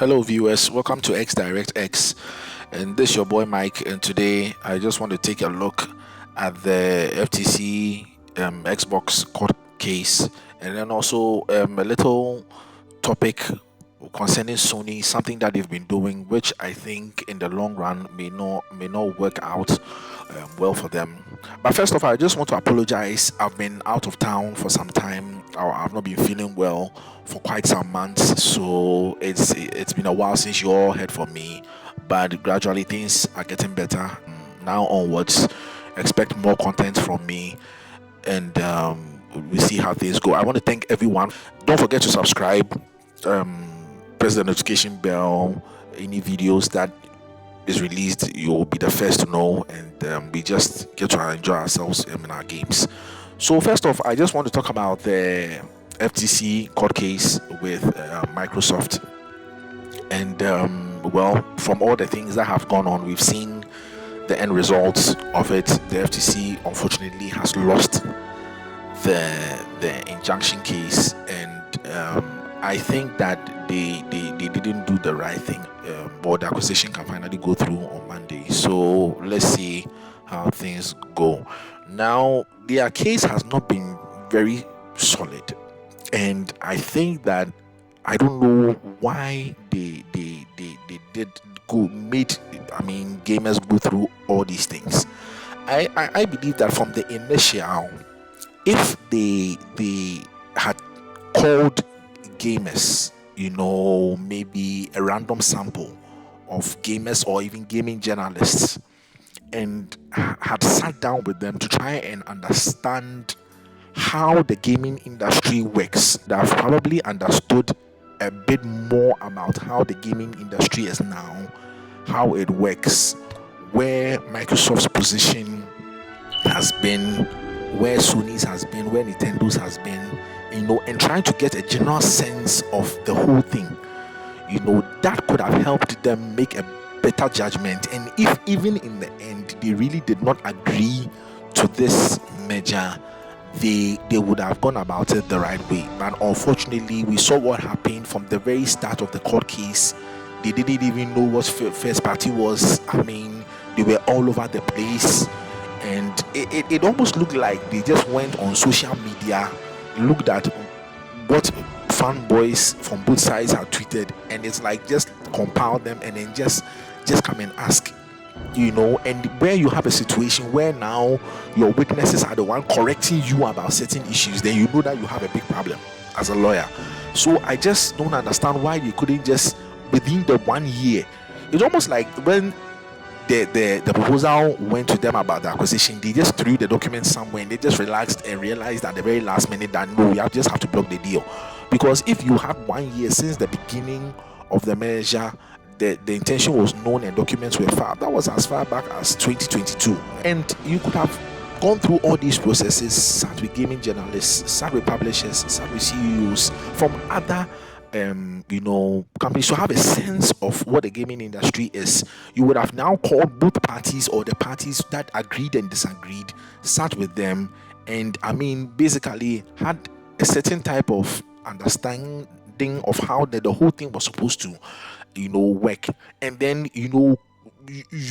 Hello, viewers. Welcome to X Direct X, and this is your boy Mike. And today, I just want to take a look at the FTC Xbox court case, and then also a little topic concerning Sony, something that they've been doing, which I think in the long run may not work out well for them. But first of all, I just want to apologize. I've been out of town for some time. I've not been feeling well for quite some months, so it's been a while since you all heard from me. But gradually things are getting better. Now onwards, expect more content from me, and we see how things go. I want to thank everyone. Don't forget to subscribe. Press the notification bell. Any videos that is released, you'll be the first to know, and we just get to enjoy ourselves in our games. So first off, I just want to talk about the FTC court case with Microsoft, and well, from all the things that have gone on, we've seen the end results of it. The FTC unfortunately has lost the injunction case, and I think that they didn't do the right thing. But the acquisition can finally go through on Monday. So let's see how things go. Now, their case has not been very solid, and I think that I don't know why they did gamers go through all these things. I believe that from the initial, if they had called gamers, maybe a random sample of gamers or even gaming journalists, and had sat down with them to try and understand how the gaming industry works, they have probably understood a bit more about how the gaming industry is now, how it works, where Microsoft's position has been, where Sony's has been, where Nintendo's has been, and trying to get a general sense of the whole thing. That could have helped them make a better judgment. And if even in the end they really did not agree to this measure, they would have gone about it the right way. But unfortunately, we saw what happened from the very start of the court case. They didn't even know what first party was. They were all over the place, and it almost looked like they just went on social media, looked at what fanboys from both sides have tweeted, and it's like just compile them and then just come and ask. And where you have a situation where now your witnesses are the one correcting you about certain issues, then you know that you have a big problem as a lawyer. So I just don't understand why they couldn't just, within the 1 year, it's almost like when the proposal went to them about the acquisition, they just threw the documents somewhere and they just relaxed and realized at the very last minute that no, we just have to block the deal. Because if you had 1 year since the beginning of the measure, the intention was known and documents were filed, that was as far back as 2022, and you could have gone through all these processes, sat with gaming journalists, sat with publishers, sat with CEOs from other companies to have a sense of what the gaming industry is. You would have now called both parties, or the parties that agreed and disagreed, sat with them, and basically had a certain type of understanding of how the whole thing was supposed to work. And then you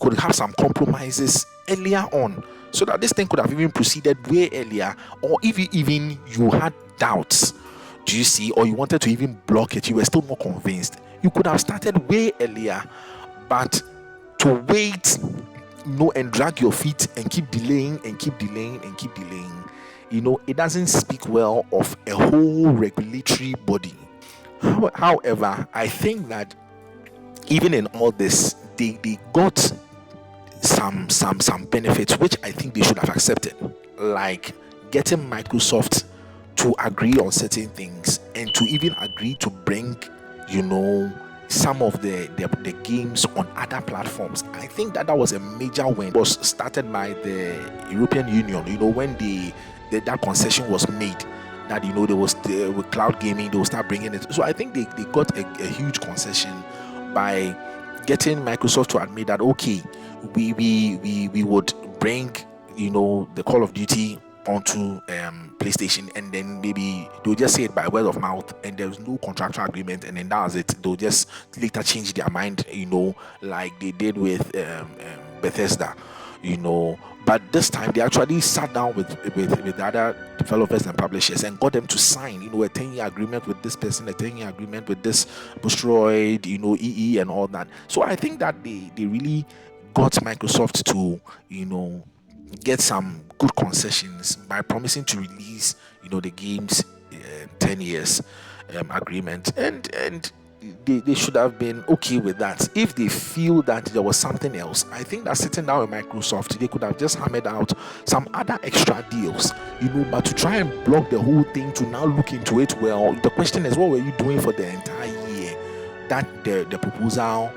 could have some compromises earlier on, so that this thing could have even proceeded way earlier. Or if even you had doubts, do you see, or you wanted to even block it, you were still not convinced, you could have started way earlier. But to wait, and drag your feet and keep delaying and keep delaying and keep delaying, it doesn't speak well of a whole regulatory body. However, I think that even in all this, they got some benefits which I think they should have accepted, like getting Microsoft to agree on certain things, and to even agree to bring some of the games on other platforms. I think that was a major win. It was started by the European Union, when that concession was made, that with cloud gaming they will start bringing it. So I think they got a huge concession by getting Microsoft to admit that okay, we would bring the Call of Duty onto PlayStation, and then maybe they'll just say it by word of mouth, and there's no contractual agreement, and then that's it. They'll just later change their mind, like they did with Bethesda, But this time they actually sat down with the other developers and publishers and got them to sign, a 10-year agreement with this person, a 10-year agreement with this Boosteroid, EE and all that. So I think that they really got Microsoft to, get some good concessions by promising to release, the games 10 years agreement, and they should have been okay with that. If they feel that there was something else, I think that sitting down with Microsoft, they could have just hammered out some other extra deals, but to try and block the whole thing, to now look into it, well, the question is, what were you doing for the entire year that the proposal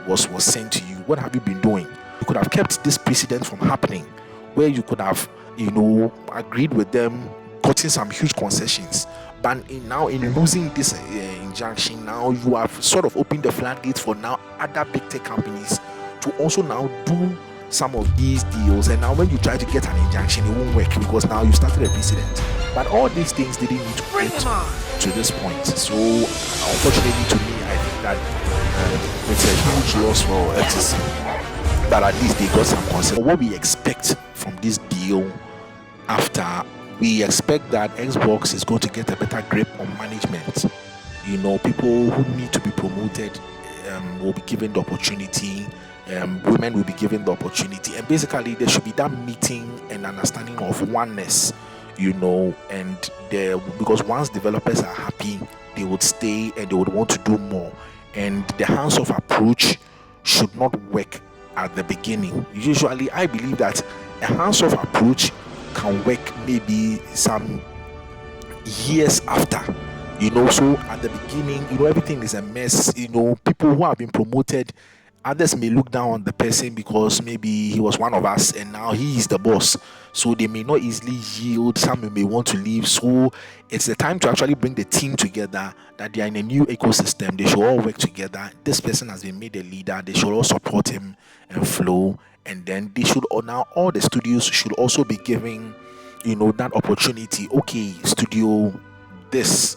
was sent to you? What have you been doing? You could have kept this precedent from happening, where you could have, agreed with them, gotten some huge concessions. But now in losing this injunction, now you have sort of opened the floodgates for now other big tech companies to also now do some of these deals. And now when you try to get an injunction, it won't work because now you started a precedent. But all these things didn't need to bring to this point. So unfortunately to me, I think that it's a huge loss for FTC. But at least they got some concession. What we expect from this deal after, we expect that Xbox is going to get a better grip on management. People who need to be promoted will be given the opportunity. Women will be given the opportunity, and basically there should be that meeting and understanding of oneness. And because once developers are happy, they would stay and they would want to do more. And the hands-off approach should not work at the beginning. Usually, I believe that a hands-off approach can work maybe some years after, so at the beginning, everything is a mess. People who have been promoted, others may look down on the person because maybe he was one of us and now he is the boss, so they may not easily yield. Some may want to leave, so it's the time to actually bring the team together, that they are in a new ecosystem. They should all work together. This person has been made a leader, they should all support him and flow. And then they should, now all the studios should also be giving, that opportunity. Okay, studio this,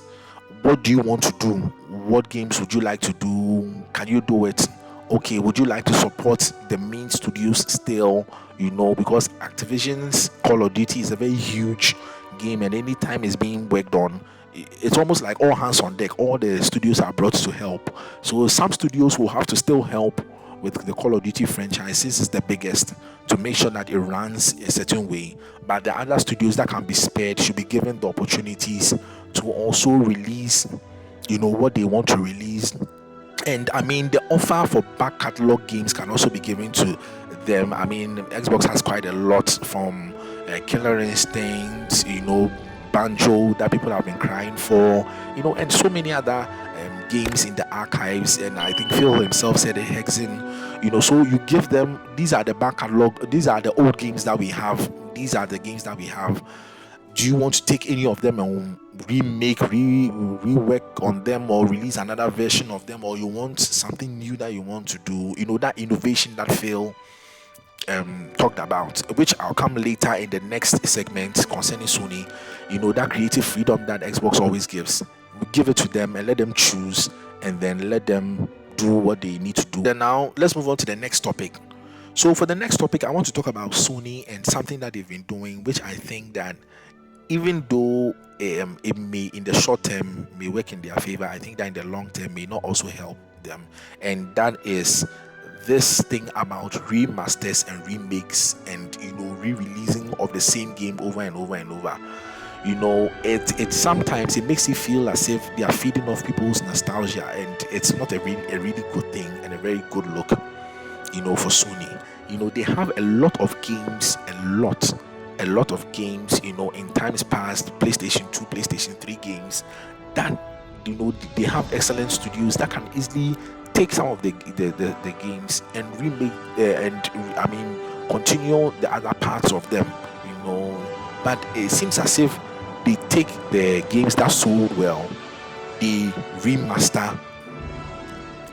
what do you want to do? What games would you like to do? Can you do it? Okay, would you like to support the main studios still? Because Activision's Call of Duty is a very huge game, and anytime it's being worked on, it's almost like all hands on deck. All the studios are brought to help. So some studios will have to still help with the Call of Duty franchise, since it's the biggest, to make sure that it runs a certain way. But the other studios that can be spared should be given the opportunities to also release, what they want to release. And the offer for back catalog games can also be given to them. Xbox has quite a lot, from Killer Instinct, Banjo, that people have been crying for, and so many other games in the archives. And I think Phil himself said a Hexen, so you give them, these are the back catalog, these are the old games that we have, these are the games that we have. Do you want to take any of them and rework on them, or release another version of them, or you want something new that you want to do? That innovation that Phil talked about, which I'll come later in the next segment concerning Sony. That creative freedom that Xbox always gives, we give it to them and let them choose, and then let them do what they need to do. Then now let's move on to the next topic. So for the next topic, I want to talk about Sony and something that they've been doing, which I think that even though it may in the short term may work in their favor, I think that in the long term may not also help them. And that is this thing about remasters and remakes, and re-releasing of the same game over and over and over. It sometimes it makes you feel as if they are feeding off people's nostalgia, and it's not a really good thing and a very good look, for Sony. They have a lot of games, a lot of games, in times past, PlayStation 2, PlayStation 3 games that, they have excellent studios that can easily take some of the games and remake continue the other parts of them, but it seems as if they take the games that sold well, they remaster,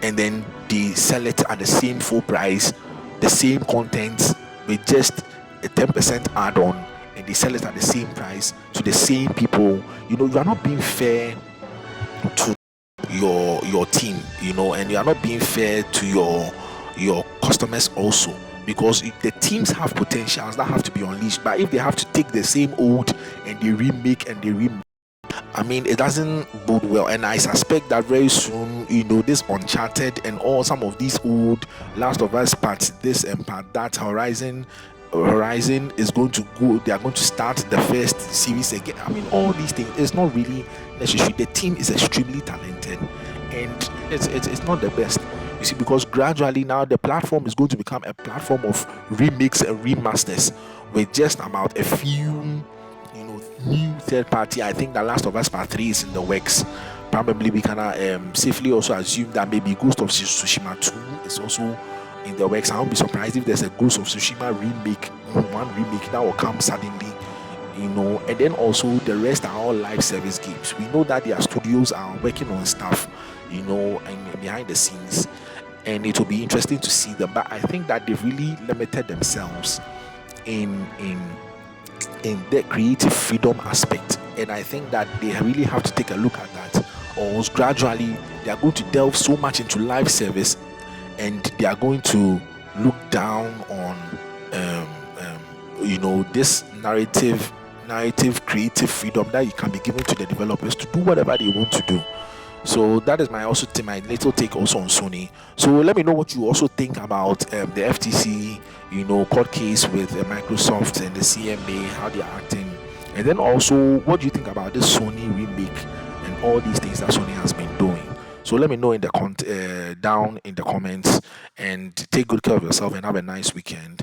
and then they sell it at the same full price, the same content, with just a 10% add-on, and they sell it at the same price to the same people, you are not being fair to your team, and you are not being fair to your customers also, because the teams have potentials that have to be unleashed. But if they have to take the same old and they remake and they remake, I mean, it doesn't bode well. And I suspect that very soon, this Uncharted and all some of these old Last of Us parts, this and part that, Horizon is going to go, they are going to start the first series again. I mean, all these things, it's not really necessary. The team is extremely talented, and it's not the best. You see, because gradually now the platform is going to become a platform of remakes and remasters with just about a few new third party. I think the Last of Us Part 3 is in the works. Probably we can safely also assume that maybe Ghost of Tsushima 2 is also in the works. I won't be surprised if there's a Ghost of Tsushima remake, one remake that will come suddenly. And then also the rest are all live service games. We know that their studios are working on stuff, and behind the scenes, and it will be interesting to see them. But I think that they've really limited themselves in the creative freedom aspect, and I think that they really have to take a look at that, or else gradually they are going to delve so much into live service, and they are going to look down on this narrative creative freedom that you can be given to the developers to do whatever they want to do. So that is my little take also on Sony. So let me know what you also think about the FTC, court case with Microsoft and the CMA, how they are acting, and then also what do you think about this Sony remake and all these things that Sony has been doing. So let me know in the down in the comments, and take good care of yourself and have a nice weekend.